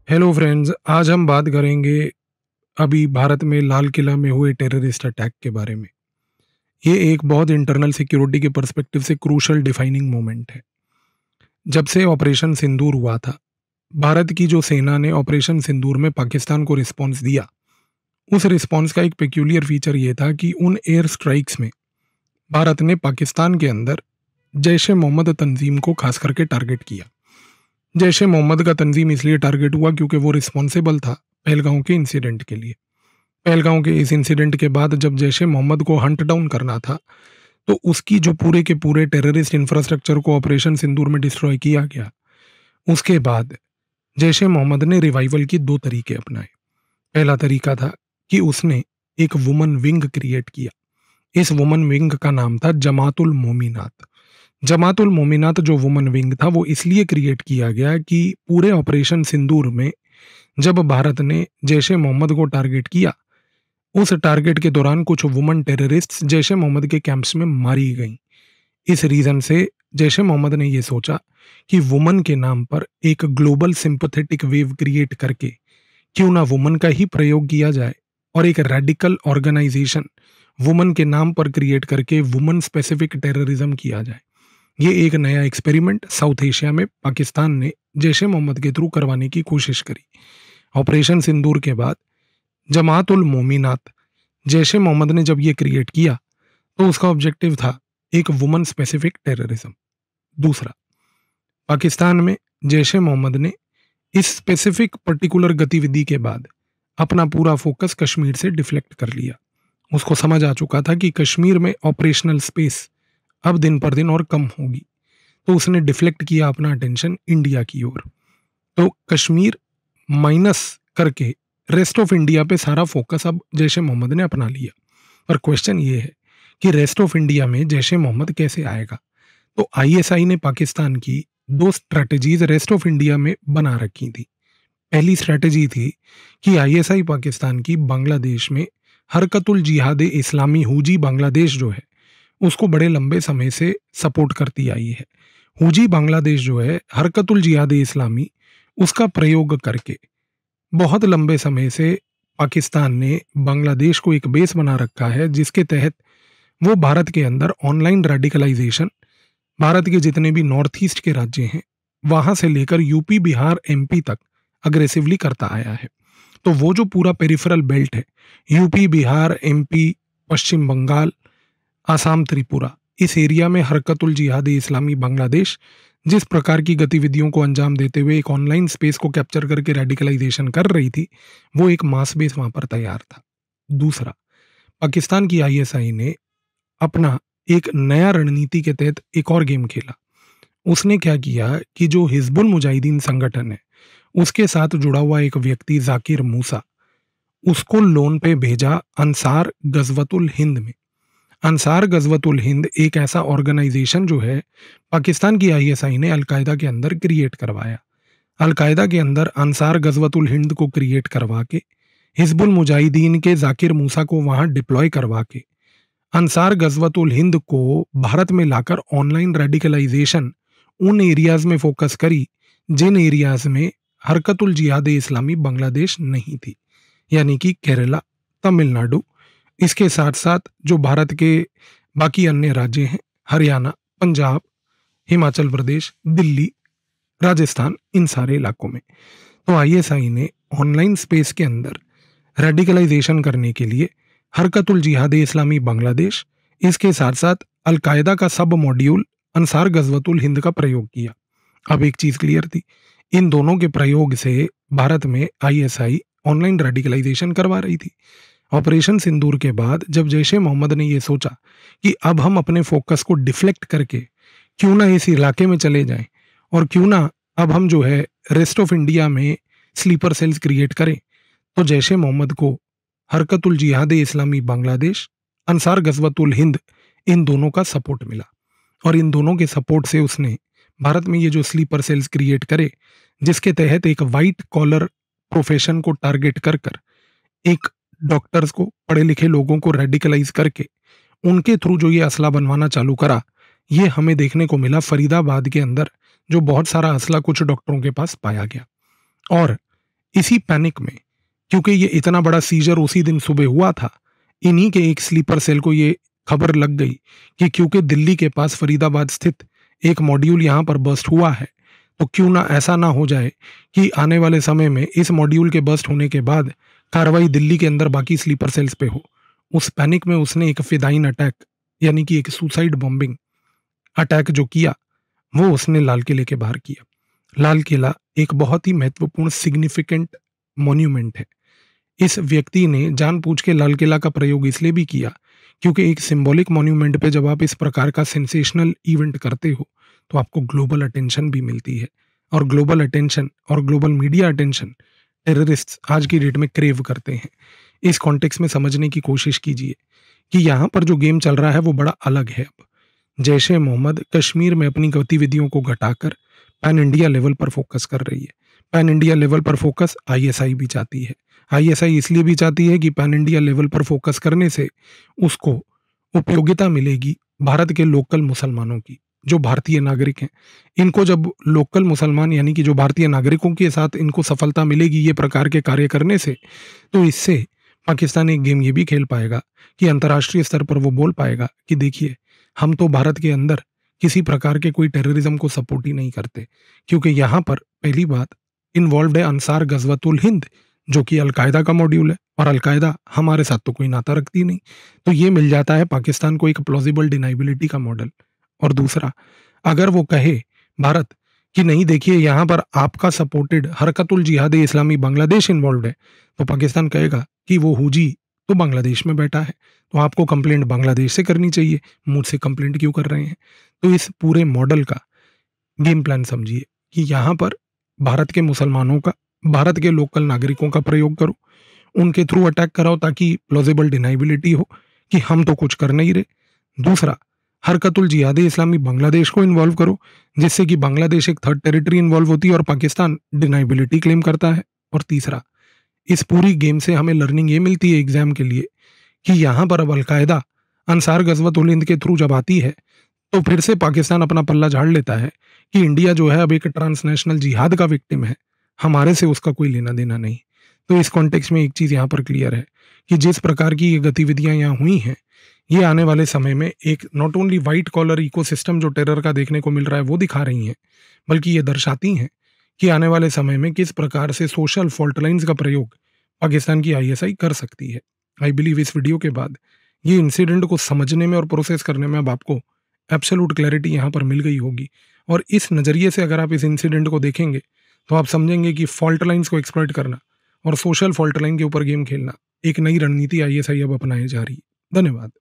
Hello friends, आज हम बात करेंगे अभी भारत में लाल किला में हुए टेररिस्ट अटैक के बारे में। ये एक बहुत इंटरनल सिक्योरिटी के पर्सपेक्टिव से क्रूशल डिफाइनिंग मोमेंट है। जब से ऑपरेशन सिंदूर हुआ था, भारत की जो सेना ने ऑपरेशन सिंदूर में पाकिस्तान को रिस्पॉन्स दिया, उस रिस्पॉन्स का एक पेक्यूलियर फीचर ये था कि उन एयर स्ट्राइक्स में भारत ने पाकिस्तान के अंदर जैश ए मोहम्मद तंजीम को खास करके टारगेट किया। जैश ए मोहम्मद का तंजीम इसलिए टारगेट हुआ क्योंकि वो रिस्पॉन्सिबल था पहलगांव के इंसिडेंट के लिए। पहलगांव के इस इंसिडेंट के बाद जब जैश ए मोहम्मद को हंट डाउन करना था, तो उसकी जो पूरे के पूरे टेररिस्ट इंफ्रास्ट्रक्चर को ऑपरेशन सिंदूर में डिस्ट्रॉय किया गया। उसके बाद जैश ए मोहम्मद ने रिवाइवल के दो तरीके अपनाए। पहला तरीका था कि उसने एक वुमन विंग क्रिएट किया। इस वुमन विंग का नाम था जमातुल मोमिनात। जमातुल मोमिनात जो वुमन विंग था वो इसलिए क्रिएट किया गया कि पूरे ऑपरेशन सिंदूर में जब भारत ने जैश ए मोहम्मद को टारगेट किया, उस टारगेट के दौरान कुछ वुमन टेररिस्ट्स जैश ए मोहम्मद के कैंप्स में मारी गईं। इस रीजन से जैश ए मोहम्मद ने यह सोचा कि वुमन के नाम पर एक ग्लोबल सिंपथेटिक वेव क्रिएट करके क्यों ना वुमन का ही प्रयोग किया जाए और एक रेडिकल ऑर्गेनाइजेशन वुमन के नाम पर क्रिएट करके वुमन स्पेसिफिक टेररिज्म किया जाए। ये एक नया एक्सपेरिमेंट साउथ एशिया में पाकिस्तान ने जैश ए मोहम्मद के थ्रू करवाने की कोशिश करी। ऑपरेशन सिंदूर के बाद जमात उल मोमिनात जैश ए मोहम्मद ने जब ये क्रिएट किया, तो उसका ऑब्जेक्टिव था एक वुमन स्पेसिफिक टेररिज्म। दूसरा, पाकिस्तान में जैश ए मोहम्मद ने इस स्पेसिफिक पर्टिकुलर गतिविधि के बाद अपना पूरा फोकस कश्मीर से डिफ्लेक्ट कर लिया। उसको समझ आ चुका था कि कश्मीर में ऑपरेशनल स्पेस अब दिन पर दिन और कम होगी, तो उसने डिफ्लेक्ट किया अपना अटेंशन इंडिया की ओर। तो कश्मीर माइनस करके रेस्ट ऑफ इंडिया पे सारा फोकस अब जैश ए मोहम्मद ने अपना लिया। पर क्वेश्चन ये है कि रेस्ट ऑफ इंडिया में जैश ए मोहम्मद कैसे आएगा? तो आईएसआई ने पाकिस्तान की दो स्ट्रैटेजीज रेस्ट ऑफ इंडिया में बना रखी थी। पहली स्ट्रैटेजी थी कि आईएसआई पाकिस्तान की बांग्लादेश में हरकतुल जिहाद इस्लामी हुजी बांग्लादेश जो है उसको बड़े लंबे समय से सपोर्ट करती आई है। हुजी बांग्लादेश जो है हरकतुल जिहाद इस्लामी, उसका प्रयोग करके बहुत लंबे समय से पाकिस्तान ने बांग्लादेश को एक बेस बना रखा है, जिसके तहत वो भारत के अंदर ऑनलाइन रेडिकलाइजेशन भारत के जितने भी नॉर्थ ईस्ट के राज्य हैं वहां से लेकर यूपी, बिहार, एमपी तक अग्रेसिवली करता आया है। तो वो जो पूरा पेरिफेरल बेल्ट है, यूपी, बिहार, एमपी, पश्चिम बंगाल, आसाम, त्रिपुरा, इस एरिया में हरकतुल जिहाद इस्लामी बांग्लादेश जिस प्रकार की गतिविधियों को अंजाम देते हुए एक ऑनलाइन स्पेस को कैप्चर करके रेडिकलाइजेशन कर रही थी, वो एक मास बेस वहां पर तैयार था। दूसरा, पाकिस्तान की आईएसआई ने अपना एक नया रणनीति के तहत एक और गेम खेला। उसने क्या किया कि जो हिजबुल मुजाहिदीन संगठन है उसके साथ जुड़ा हुआ एक व्यक्ति जाकिर मूसा, उसको लोन पे भेजा अंसार गजवतुल हिंद में। अंसार गजवतुल हिंद एक ऐसा ऑर्गेनाइजेशन जो है पाकिस्तान की आईएसआई ने अलकायदा के अंदर क्रिएट करवाया। अलकायदा के अंदर अंसार गजवतुल हिंद को क्रिएट करवा के हिजबुल मुजाहिदीन के जाकिर मूसा को वहां डिप्लॉय करवा के अंसार गजवतुल हिंद को भारत में लाकर ऑनलाइन रेडिकलाइजेशन उन एरियाज में फोकस करी जिन एरियाज में हरकतुल जिहाद इस्लामी बांग्लादेश नहीं थी, यानी कि केरला, तमिलनाडु, इसके साथ साथ जो भारत के बाकी अन्य राज्य हैं, हरियाणा, पंजाब, हिमाचल प्रदेश, दिल्ली, राजस्थान, इन सारे इलाकों में। तो आईएसआई ने ऑनलाइन स्पेस के अंदर रेडिकलाइजेशन करने के लिए हरकतुल जिहाद इस्लामी बांग्लादेश, इसके साथ साथ अलकायदा का सब मॉड्यूल अंसार गजवतुल हिंद का प्रयोग किया। अब एक चीज क्लियर थी, इन दोनों के प्रयोग से भारत में आईएसआई ऑनलाइन रेडिकलाइजेशन करवा रही थी। ऑपरेशन सिंदूर के बाद जब जैश ए मोहम्मद ने यह सोचा कि अब हम अपने फोकस को डिफ्लेक्ट करके क्यों ना इस इलाके में चले जाएं और क्यों ना अब हम जो है रेस्ट ऑफ इंडिया में स्लीपर सेल्स क्रिएट करें, तो जैश ए मोहम्मद को हरकतुल जिहाद इस्लामी बांग्लादेश, अंसार गजवतुल हिंद, इन दोनों का सपोर्ट मिला। और इन दोनों के सपोर्ट से उसने भारत में ये जो स्लीपर सेल्स क्रिएट करे, जिसके तहत एक वाइट कॉलर प्रोफेशन को टारगेट कर कर एक डॉक्टर्स को, पढ़े लिखे लोगों को रेडिकलाइज करके उनके थ्रू जो ये असला बनवाना चालू करा, ये हमें देखने को मिला फरीदाबाद के अंदर, जो बहुत सारा असला कुछ डॉक्टरों के पास पाया गया। और इसी पैनिक में, क्योंकि ये इतना बड़ा सीजर उसी दिन सुबह हुआ था, इन्हीं के एक स्लीपर सेल को ये खबर लग गई कि क्योंकि दिल्ली के पास फरीदाबाद स्थित एक मॉड्यूल यहाँ पर बस्ट हुआ है, तो क्यों ना ऐसा ना हो जाए कि आने वाले समय में इस मॉड्यूल के बस्ट होने के बाद कार्रवाई दिल्ली के अंदर बाकी स्लीपर सेल्स पे हो। उस पैनिक में उसने एक फिदाइन अटैक, यानी कि एक सुसाइड बॉम्बिंग अटैक जो किया, वो उसने लाल किले के बाहर किया। लाल किला एक बहुत ही महत्वपूर्ण सिग्निफिकेंट मॉन्यूमेंट है। इस व्यक्ति ने जानबूझ के लाल किला का प्रयोग इसलिए भी किया क्योंकि एक सिंबॉलिक मॉन्यूमेंट पे जब आप इस प्रकार का सेंसेशनल इवेंट करते हो तो आपको ग्लोबल अटेंशन भी मिलती है, और ग्लोबल अटेंशन और ग्लोबल मीडिया अटेंशन टेररिस्ट्स आज की डेट में क्रेव करते हैं। इस कॉन्टेक्स्ट में समझने की कोशिश कीजिए कि यहाँ पर जो गेम चल रहा है वो बड़ा अलग है। अब जैश ए मोहम्मद कश्मीर में अपनी गतिविधियों को घटाकर पैन इंडिया लेवल पर फोकस कर रही है। पैन इंडिया लेवल पर फोकस आईएसआई भी चाहती है। आईएसआई इसलिए भी चाहती है कि पैन इंडिया लेवल पर फोकस करने से उसको उपयोगिता मिलेगी भारत के लोकल मुसलमानों की, जो भारतीय नागरिक हैं। इनको जब लोकल मुसलमान यानी कि जो भारतीय नागरिकों के साथ इनको सफलता मिलेगी ये प्रकार के कार्य करने से, तो इससे पाकिस्तान एक गेम ये भी खेल पाएगा कि अंतर्राष्ट्रीय स्तर पर वो बोल पाएगा कि देखिए, हम तो भारत के अंदर किसी प्रकार के कोई टेररिज्म को सपोर्ट ही नहीं करते, क्योंकि यहाँ पर पहली बात इन्वॉल्व है अंसार गजवतुल हिंद, जो कि अलकायदा का मॉड्यूल है, और अलकायदा हमारे साथ तो कोई नाता रखती नहीं। तो ये मिल जाता है पाकिस्तान को एक प्लॉजिबल डिनाइबिलिटी का मॉडल। और दूसरा, अगर वो कहे भारत कि नहीं देखिए यहाँ पर आपका सपोर्टेड हरकतुल जिहाद इस्लामी बांग्लादेश इन्वॉल्व है, तो पाकिस्तान कहेगा कि वो हुजी तो बांग्लादेश में बैठा है, तो आपको कंप्लेंट बांग्लादेश से करनी चाहिए, मुझसे कंप्लेंट क्यों कर रहे हैं। तो इस पूरे मॉडल का गेम प्लान समझिए कि यहाँ पर भारत के मुसलमानों का, भारत के लोकल नागरिकों का प्रयोग करो, उनके थ्रू अटैक कराओ ताकि प्लॉजिबल डिनाइबिलिटी हो कि हम तो कुछ कर नहीं रहे। दूसरा, हरकतुल जिहाद इस्लामी बांग्लादेश को इन्वॉल्व करो, जिससे कि बांग्लादेश एक थर्ड टेरिटरी इन्वॉल्व होती है और पाकिस्तान डिनाइबिलिटी क्लेम करता है। और तीसरा, इस पूरी गेम से हमें लर्निंग ये मिलती है एग्जाम के लिए कि यहाँ पर अब अलकायदा अंसार गजवतुल हिंद के थ्रू जब आती है तो फिर से पाकिस्तान अपना पल्ला झाड़ लेता है कि इंडिया जो है अब एक ट्रांसनेशनल जिहाद का विक्टिम है, हमारे से उसका कोई लेना देना नहीं। तो इस कॉन्टेक्स्ट में एक चीज़ यहाँ पर क्लियर है कि जिस प्रकार की ये गतिविधियाँ यहाँ हुई हैं, ये आने वाले समय में एक not only white collar ecosystem जो टेरर का देखने को मिल रहा है वो दिखा रही हैं, बल्कि ये दर्शाती हैं कि आने वाले समय में किस प्रकार से सोशल फॉल्ट लाइन्स का प्रयोग पाकिस्तान की आईएसआई कर सकती है। आई बिलीव इस वीडियो के बाद ये इंसिडेंट को समझने में और प्रोसेस करने में अब आपको एब्सोल्यूट क्लैरिटी यहाँ पर मिल गई होगी, और इस नज़रिए से अगर आप इस इंसिडेंट को देखेंगे तो आप समझेंगे कि फॉल्ट लाइन्स को एक्सप्लॉइट करना और सोशल फॉल्ट लाइन के ऊपर गेम खेलना एक नई रणनीति आईएसआई अब अपनाई जा रही है। धन्यवाद।